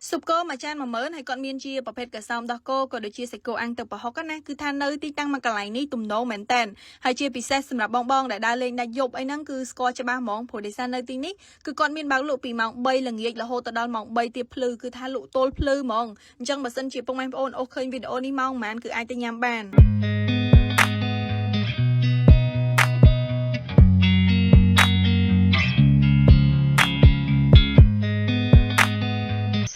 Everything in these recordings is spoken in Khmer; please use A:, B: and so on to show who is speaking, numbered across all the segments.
A: Sụp cô mà chan mà mớn hay con miên chia bảo phết cả xong đó cô có được chia sẻ cô ăn từ bảo học á na cứ than nơi tí tăng mà cả lại ní tùm nấu mền tèn hay chia bị xét sầm bong bong đã đa lên đã dục ấy nắng cứ score cho ba món phổ để san nơi tí ní cứ con miên báo lụ bị mỏng bay là nghiệt là hô tao đòn mỏng bay tiệp plư cứ than lụ tôl plư mỏng chẳng mà sân chia bông anh ôn ok video ní mong màn cứ ai tay nhắm bàn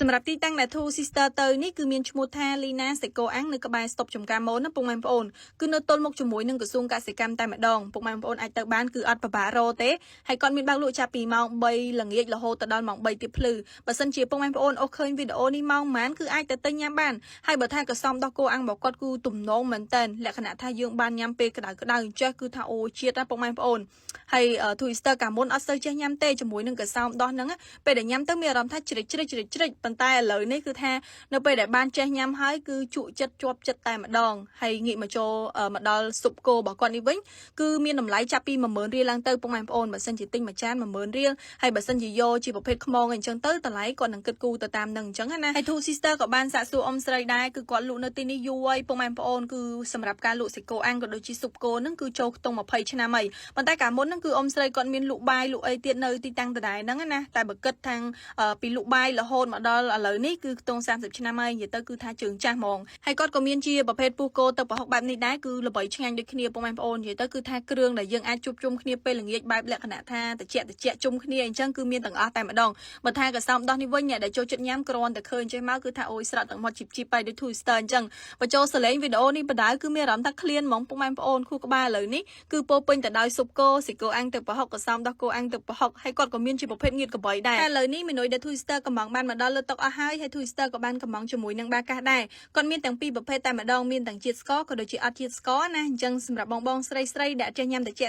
A: សម្រាប់ទីតាំងដែល Two Sister ទៅនេះគឺមានឈ្មោះថា Lina Seiko Ang នៅក្បែរស្តុបចំការម៉ូនណាពុកម៉ែបងប្អូនគឺនៅទល់មុខជាមួយនឹងក្រសួងកសិកម្មតែម្ដងពុកម៉ែបងប្អូនអាចទៅបានគឺអត់ពិបាករកទេហើយគាត់មានបើកលក់ចាប់ពីម៉ោង3ល្ងាចរហូតទៅដល់ម៉ោង3ទៀបភ្លឺបើសិនជាពុកម៉ែបងប្អូនអូសឃើញវីដេអូនេះម៉ោងប៉ុន្មានគឺអាចទៅទិញញ៉ាំបានហើយបើថាកសំដោះគោអាំងរបស់គាត់គឺទំនងមែនតើលក្ខណៈថាយើងបានញ៉ាំពេលក្តៅក្តៅអញ្ចេះគឺថាអូជាតិណាពុកម៉ែបងប្អូនហើយ Two Sister កាលមុនអត់សូវចេះញ៉ាំទេជាមួយនឹងកសោមដោះហ្នឹងពេលដែលញ៉ាំទៅមានអារម្មណ៍ថាជ្រិចប៉ុន្តែឥឡូវនេះគឺថានៅពេលដែលបានចេះញ៉ាំហើយគឺជក់ចិត្តជាប់ចិត្តតែម្ដងហើយងាកមកចូលមកដល់ស៊ុបគោរបស់គាត់នេះវិញគឺមានតម្លៃចាប់ពី10000រៀលឡើងទៅពុកម៉ែបងប្អូនបើសិនជាទិញមួយចាន10000រៀលហើយបើសិនជាយកជាប្រភេទខ្មងអីចឹងទៅតម្លៃគាត់នឹងគិតគូរទៅតាមនឹងអញ្ចឹងណាហើយ Two Sister ក៏បានសាកសួរអ៊ំស្រីដែរគឺគាត់លក់នៅទីនេះយូរហើយពុកម៉ែបងប្អូនគឺសម្រាប់ការលក់សាច់គោអាំងក៏ដូចជាស៊ុបគោហ្នឹងគឺចូលខ្ទង់20ឆ្នាំហើយប៉ុន្តែកាលមុនហ្នឹងគឺអ៊ំស្រីគាត់មានលក់បាយលក់អីទៀតនៅទីតាំងដដែលហ្នឹងណាតែបើគិតថាពីលក់បាយរហូតមកដល់ឥឡូវនេះគឺខ្ទង់30ឆ្នាំហើយនិយាយទៅគឺថាជើងចាស់ហ្មងហើយគាត់ក៏មានជាប្រភេទពុះគោទឹកប្រហុកបែបនេះដែរគឺល្បីឆ្ងាញ់ដូចគ្នាពុកម៉ែបងប្អូននិយាយទៅគឺថាគ្រឿងដែលយើងអាចជួបជុំគ្នាពេលល្ងាចបែបលក្ខណៈថាតិចជុំគ្នាអញ្ចឹងគឺមានទាំងអស់តែម្ដងបើថាកសោមដោះនេះវិញអ្នកដែលចូលចិត្តញ៉ាំគ្រាន់តែឃើញចេះមកគឺថាអូយស្រក់ទាំងមាត់ជីបបាយដូច Two Sister អញ្ចឹងបើចូលសលេងវីដេអូនេះបដៅគឺមានអារម្មណ៍ថាឃ្លានហ្មងពុកម៉ែបងប្អូនខួរក្បាលឥឡូវនេះគឺពោពេញទៅដោយស៊ុបគោសាច់គោអាំងទឹកប្រហុកកសោមដោះគោអាំងទឹកប្រហុកហើយគាត់ក៏មានជាប្រភេទងៀតកបៃដែរតែឥឡូវនេះមីនុយដែល Two Sister កំងបានមកដល់លើតុអស់ហើយ Two Sister ក៏បានកំងជាមួយនឹងបាកាសដែរគាត់មានទាំងពីរប្រភេទតែម្ដងមានទាំងជាតិស្ករក៏ដូចជាអត់ជាតិស្ករណាអញ្ចឹងសម្រាប់បងស្រីដែលចេះញ៉ាំតិច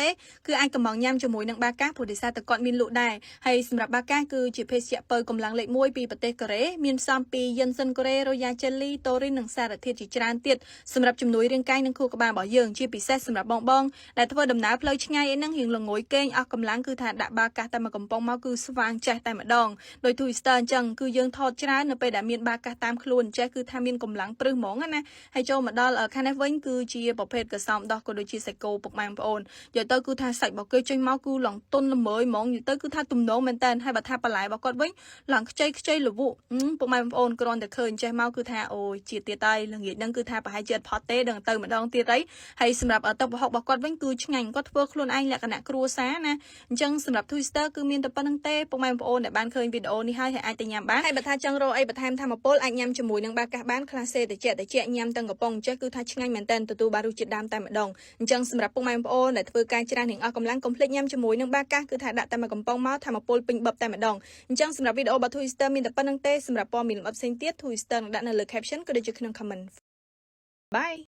A: ទេគឺអាចកំងញ៉ាំជាមួយនឹងបាកាសព្រោះដោយសារតែគាត់មានលក់ដែរហើយសម្រាប់បាកាសគឺជាភេសជ្ជៈពៅកម្លាំងលេខ1ពីប្រទេសកូរ៉េមានផ្សំពីយិនសិនកូរ៉េ Royal Jelly តូរីននិងសារធាតុជាច្រើនទៀតសម្រាប់ជំនួយរាងកាយនិងខួរក្បាលរបស់យើងជាពិសេសសម្រាប់បងដែលធ្វើដំណើរផ្លូវឆ្ងាយអីហ្នឹងរៀងល្ងយគេងអស់កម្លាំងគឺថាដាក់បាកាសតែមួយកំប៉ុងមកគឺស្វាងចេះតែម្ដងដោយ Two Sister អញ្ចឹងគឺយើងថតច្រើននៅពេលដែលមានបាកាសតាមខ្លួនចេះគឺថាមានកម្លាំងព្រឹសហ្មងណាហើយចូលមកដល់ខាងនេះវិញគឺជាប្រភេទកសោមដោះក៏ដូចជាសាច់គោពុកម៉ែបងប្អូននិយាយទៅគឺថាសាច់របស់គេចេញមកគឺឡងទុនល្មើយហ្មងនិយាយទៅគឺថាទំនងមែនតើហើយបើថាបន្លែរបស់គាត់វិញឡើងខ្ចីលវក់ពុកម៉ែបងប្អូនគ្រាន់តែឃើញចេះមកគឺថាអូយជាទៀតហើយល្ងាចហ្នឹងគឺថាប្រហែលជាអត់ផុតទេដឹងទៅម្ដងទៀតហើយសម្រាប់ទឹកប្រហុករបស់គាត់វិញគឺឆ្ងាញ់គាត់ធ្វើខ្លួនឯងលក្ខណៈគ្រួសារណាអញ្ចឹងសម្រាប់ Two Sister គឺមានតែប៉ុណ្្នឹងទេពុកម៉ែបងប្អូនដែលបានឃើញវីដេអូនេះហើយអាចទៅញ៉ាំបានហើយបើថាចង់រកអីបន្ថែមថាមពលអាចញ៉ាំជាមួយនឹងបាកាសបានខ្លះសេតិចញ៉ាំទាំងកំប៉ុងចេះគឺថាឆ្ងាញ់មែនតើទទួលបានរសជាតិដើមតែម្ដងអញ្ចឹងសម្រាប់ពុកម៉ែបងប្អូនដែលធ្វើការច្រើនរៀងអស់កម្លាំងកុំភ្លេចញ៉ាំជាមួយនឹងបាកាសគឺថាដាក់តែមួយកំប៉ុងមកថាមពលពេញបឹបតែម្ដងអញ្ចឹងសម្រាប់វីដេអូរបស់ Two Sister មានតែប៉ុណ្្នឹងទេសម្រាប់ព័ត៌មានលម្អិតផ្សេងទៀត Two Sister នឹងដាក់នៅលើ caption ក៏ដូចជាក្នុង comment Bye